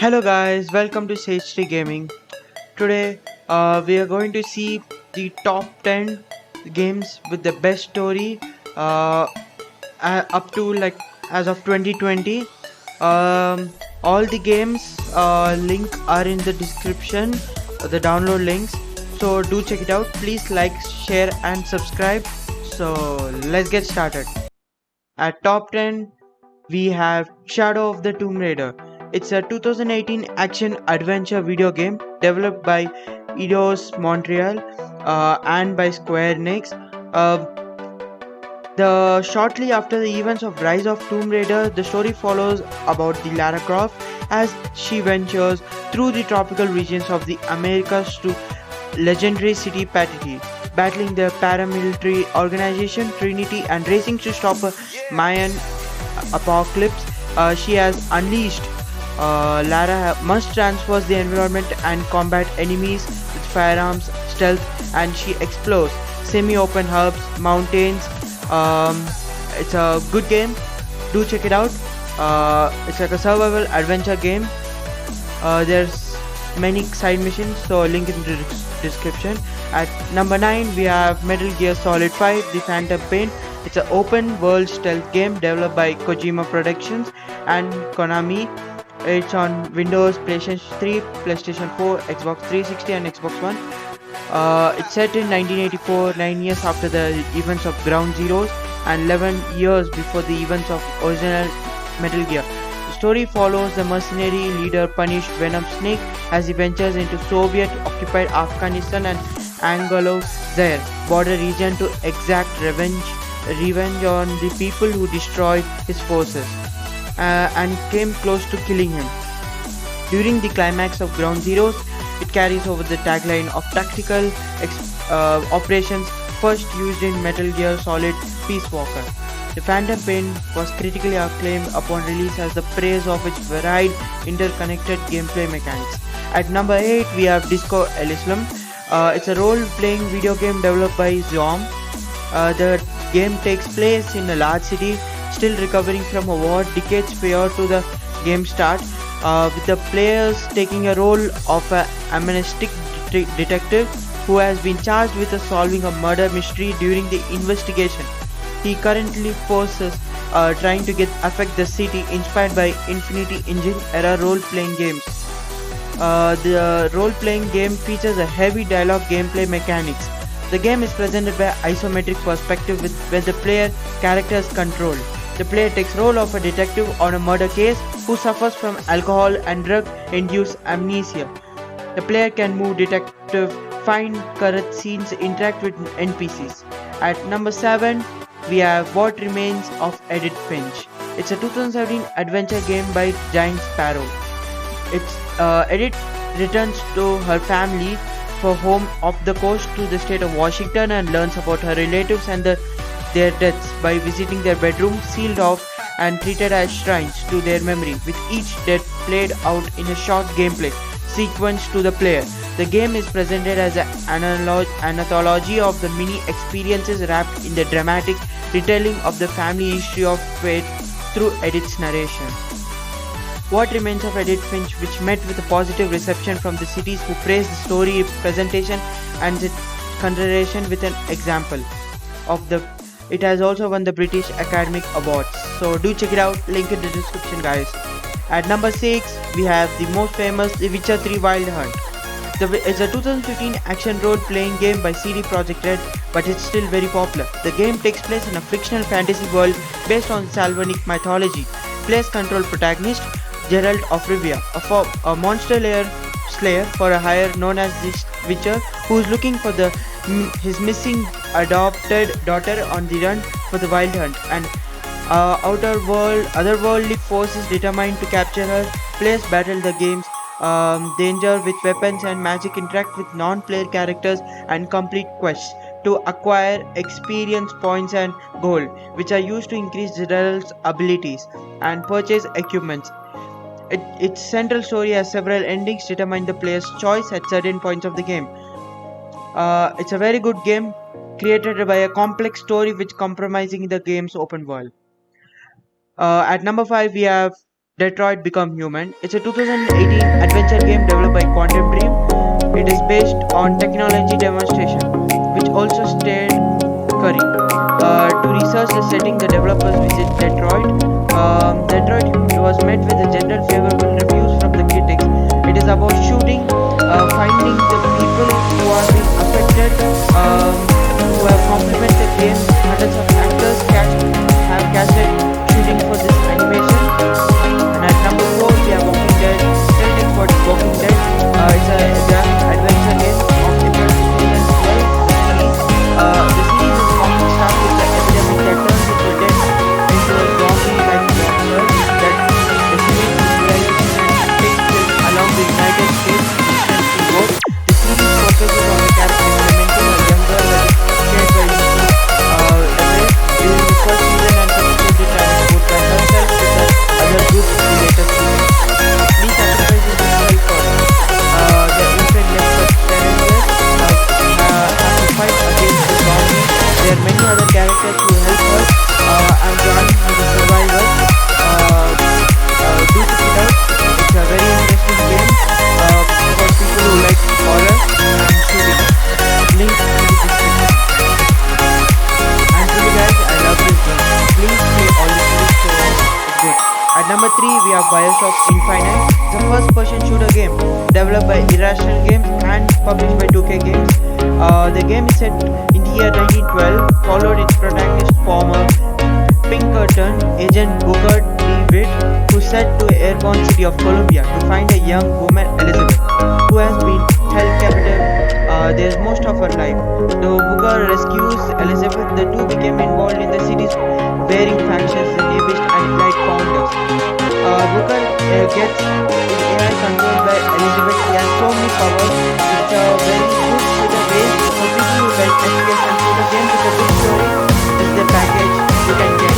Hello guys, welcome to Sage 3 Gaming. Today we are going to see the top 10 games with the best story uh, up to like as of 2020. All the games link are in the description, the download links. So do check it out. Please like, share and subscribe. So let's get started. At top 10 we have Shadow of the Tomb Raider. It's a 2018 action adventure video game developed by Eidos Montreal and by Square Enix. Uh, the shortly after the events of Rise of Tomb Raider, the story follows about the Lara Croft as she ventures through the tropical regions of the Americas to legendary city Patiti, battling the paramilitary organization Trinity and racing to stop a Mayan apocalypse she has unleashed. Lara must transverse the environment and combat enemies with firearms, stealth, and she explores semi-open hubs, mountains. It's a good game. Do check it out. It's like a survival adventure game. There's many side missions, so link in the description. At number 9 we have Metal Gear Solid 5 The Phantom Pain. It's an open world stealth game developed by Kojima Productions and Konami. It's on Windows, PlayStation 3, PlayStation 4, Xbox 360 and Xbox One. It's set in 1984, 9 years after the events of Ground Zeroes and 11 years before the events of original Metal Gear. The story follows the mercenary leader Punished Venom Snake as he ventures into Soviet-occupied Afghanistan and Anglo-Zaire border region to exact revenge on the people who destroyed his forces and came close to killing him. During the climax of Ground Zeroes, it carries over the tagline of tactical operations first used in Metal Gear Solid Peace Walker. The Phantom Pain was critically acclaimed upon release as the praise of its varied, interconnected gameplay mechanics. At number 8 we have Disco Elysium. It's a role-playing video game developed by Zom. The game takes place in a large city, still recovering from a war decades prior to the game start, with the players taking a role of an amnestic detective who has been charged with solving a murder mystery during the investigation. He currently forces trying to affect the city, inspired by Infinity Engine era role-playing games. The role-playing game features a heavy dialogue gameplay mechanics. The game is presented by isometric perspective where the player character is controlled. The player takes role of a detective on a murder case who suffers from alcohol and drug-induced amnesia. The player can move detective, find correct scenes, interact with NPCs. At number 7 we have What Remains of Edith Finch. It's a 2017 adventure game by Giant Sparrow. Edith returns to her family for home off the coast to the state of Washington and learns about her relatives and their deaths by visiting their bedrooms sealed off and treated as shrines to their memory, with each death played out in a short gameplay sequence to the player. The game is presented as an anthology of the many experiences wrapped in the dramatic retelling of the family history of fate through Edith's narration. What Remains of Edith Finch, which met with a positive reception from the cities who praised the story presentation and its consideration with an example of the. It has also won the British Academic Awards. So do check it out, link in the description guys. At number 6 we have the most famous The Witcher 3 Wild Hunt. It's a 2015 action role-playing game by CD Projekt Red, but it's still very popular. The game takes place in a fictional fantasy world based on Slavonic mythology. Players control protagonist Geralt of Rivia, a monster slayer for a hire known as the Witcher, who is looking for his missing adopted daughter on the run for the Wild Hunt, and otherworldly forces determined to capture her. Players battle the game's danger with weapons and magic, interact with non-player characters and complete quests to acquire experience points and gold, which are used to increase Geralt's abilities and purchase equipments. Its central story has several endings determine the player's choice at certain points of the game. It's a very good game created by a complex story which compromising the game's open world. At number 5 we have Detroit Become Human. It's a 2018 adventure game developed by Quantum Dream. It is based on technology demonstration, which also starred Curry. To research the setting, the developers visit Detroit. Detroit was met with a general favorable reviews from the critics. It is about shooting, finding the people who are being affected, who have complimented the game. Hundreds of actors have casted shooting for this animation. And at number 4, we have Walking Dead. Telltale for Walking Dead. It's a graphic adventure game of April 2012. The series is common start with the epidemic that turns into dead into a zombie-like monster. That the series is realized and takes place along the United States Eastern Seaboard. The series focuses on the character implementing a younger played by Lucy Everett during the first season and subsequently transport by herself to the other groups in later seasons. Lee sacrifices himself for the infant left of Terrence have to fight against the zombie. There are many other characters who help her and John as a survivor. Do check it out. It's a very interesting game for people who like horror and shooting. Link in the description. And really guys, I love this game. Please play all the series so it's good. At number 3, we have Bioshock Infinite. It's a first-person shooter game developed by Irrational Games and published by 2K Games. The game is set in the year 1912, followed its protagonist former Pinkerton agent Booker T. Witt, who set to the airborne city of Columbia to find a young woman Elizabeth, who has been held captive there most of her life. Though Booker rescues Elizabeth, the two became involved in the city's varying factions, the Navist and Elite founders. Booker gets his AI controlled by Elizabeth. He has so many powers. It's a very good shooter game for people who like FPS and shooter games with a good story. This is the package you can get.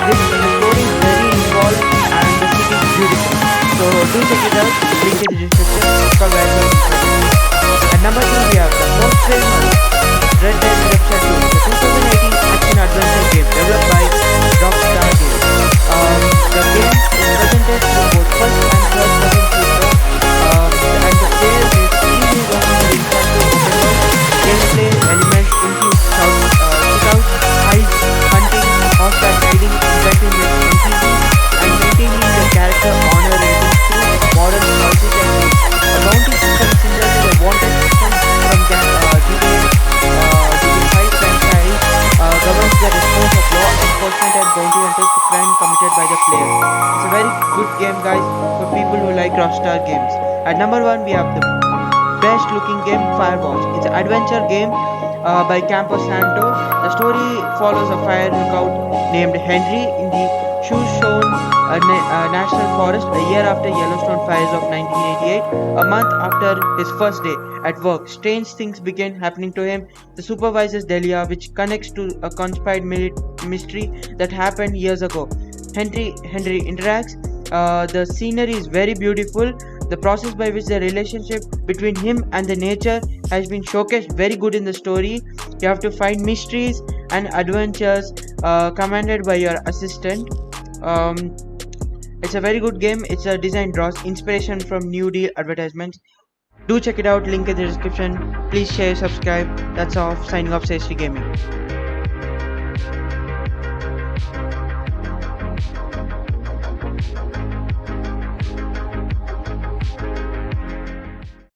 The story is very involved and the city is beautiful. So do check it out. Link in the description. It's called Bioshock Infinite. At number 2, we have the most famous Red Dead Redemption 2, the 2018 action adventure game developed by Rockstar Games. The game is presented through both first and third person shooter, and the player is easily running the interactive open world. Gameplay elements include shootouts, heists, hunting, horseback riding, interacting with NPCs, and maintaining the character honor rating through modern choices and rules. A bounty system similar to the wanted system from GTA 5 franchise governs the response of law enforcement and bounty hunters to crime committed by the player. It's a very good game, guys, for people who like Rockstar Games. At number 1, we have the best looking game, Firewatch. It's an adventure game by Campo Santo. The story follows a fire lookout named Henry in the Shoshone National Forest a year after Yellowstone fires of 1988. A month after his first day at work, strange things begin happening to him. The supervisor's Delia, which connects to a conspired mystery that happened years ago. Henry interacts. The scenery is very beautiful. The process by which the relationship between him and the nature has been showcased very good in the story. You have to find mysteries and adventures commanded by your assistant. It's a very good game. It's a design draws inspiration from New Deal advertisements. Do check it out. Link in the description. Please share, subscribe. That's all. Signing off, Sesri Gaming.